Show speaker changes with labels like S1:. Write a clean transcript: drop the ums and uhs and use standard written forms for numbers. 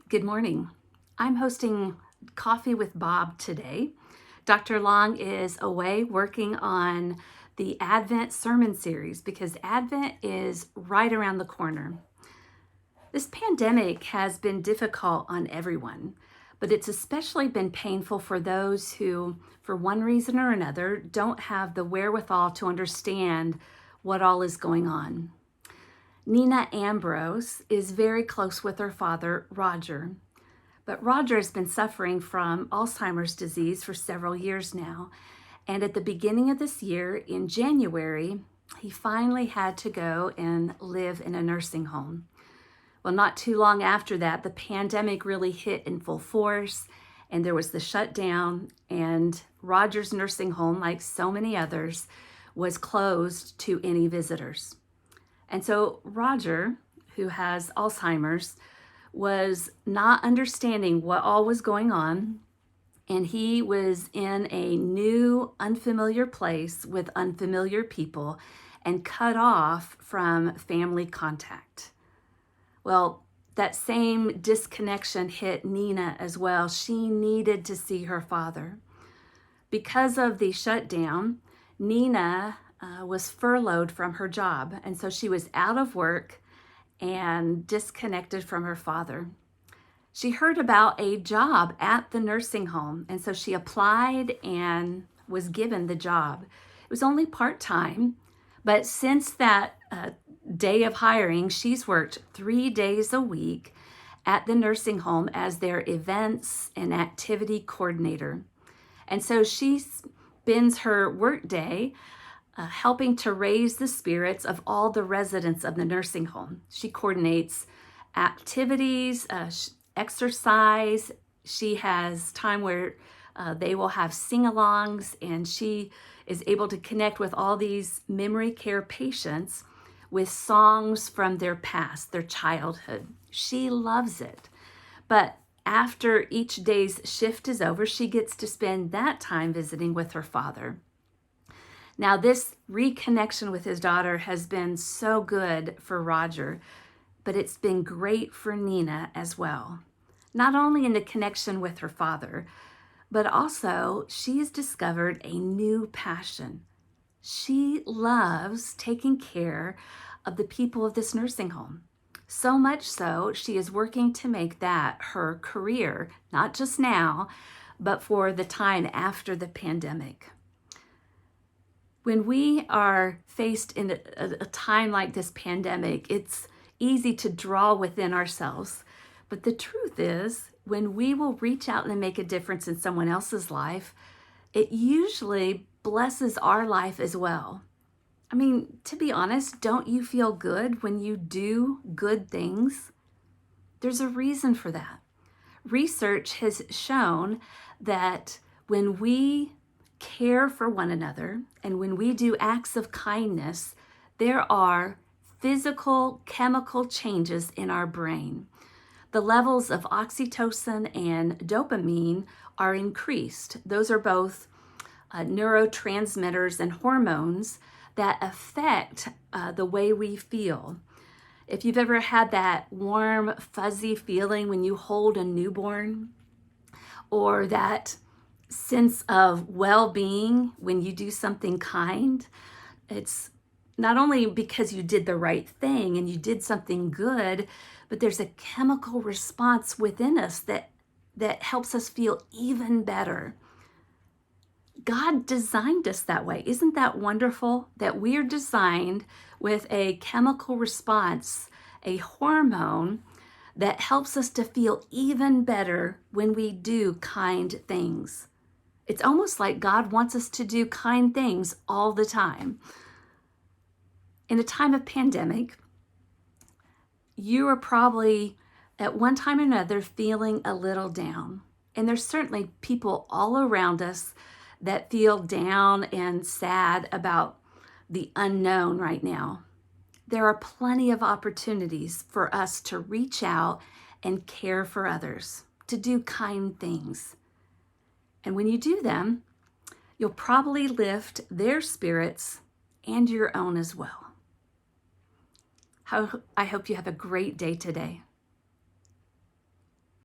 S1: Good morning. I'm hosting Coffee with Bob today. Dr. Long is away working on the Advent sermon series because Advent is right around the corner. This pandemic has been difficult on everyone, but it's especially been painful for those who, for one reason or another, don't have the wherewithal to understand what all is going on. Nina Ambrose is very close with her father, Roger. But Roger has been suffering from Alzheimer's disease for several years now. And at the beginning of this year, in January, he finally had to go and live in a nursing home. Well, not too long after that, the pandemic really hit in full force, and there was the shutdown, and Roger's nursing home, like so many others, was closed to any visitors. And so Roger, who has Alzheimer's, was not understanding what all was going on, and he was in a new, unfamiliar place with unfamiliar people and cut off from family contact. Well, that same disconnection hit Nina as well. She needed to see her father. Because of the shutdown, Nina was furloughed from her job, and so she was out of work and disconnected from her father. She heard about a job at the nursing home, and so she applied and was given the job. It was only part-time, but since that day of hiring, she's worked 3 days a week at the nursing home as their events and activity coordinator. And so she spends her workday helping to raise the spirits of all the residents of the nursing home. She coordinates activities, exercise. She has time where they will have sing-alongs, and she is able to connect with all these memory care patients with songs from their past, their childhood. She loves it. But after each day's shift is over, she gets to spend that time visiting with her father. Now, this reconnection with his daughter has been so good for Roger, but it's been great for Nina as well. Not only in the connection with her father, but also she has discovered a new passion. She loves taking care of the people of this nursing home. So much so, she is working to make that her career, not just now, but for the time after the pandemic. When we are faced in a time like this pandemic, it's easy to draw within ourselves. But the truth is, when we will reach out and make a difference in someone else's life, it usually blesses our life as well. I mean, to be honest, don't you feel good when you do good things? There's a reason for that. Research has shown that when we care for one another and when we do acts of kindness, there are physical chemical changes in our brain. The levels of oxytocin and dopamine are increased. Those are both neurotransmitters and hormones that affect the way we feel. If you've ever had that warm, fuzzy feeling when you hold a newborn, or that sense of well-being when you do something kind, it's not only because you did the right thing and you did something good, but there's a chemical response within us that helps us feel even better. God designed us that way. Isn't that wonderful? That we are designed with a chemical response, a hormone that helps us to feel even better when we do kind things. It's almost like God wants us to do kind things all the time. In a time of pandemic, you are probably at one time or another feeling a little down. And there's certainly people all around us that feel down and sad about the unknown right now. There are plenty of opportunities for us to reach out and care for others, to do kind things. And when you do them, you'll probably lift their spirits and your own as well. I hope you have a great day today.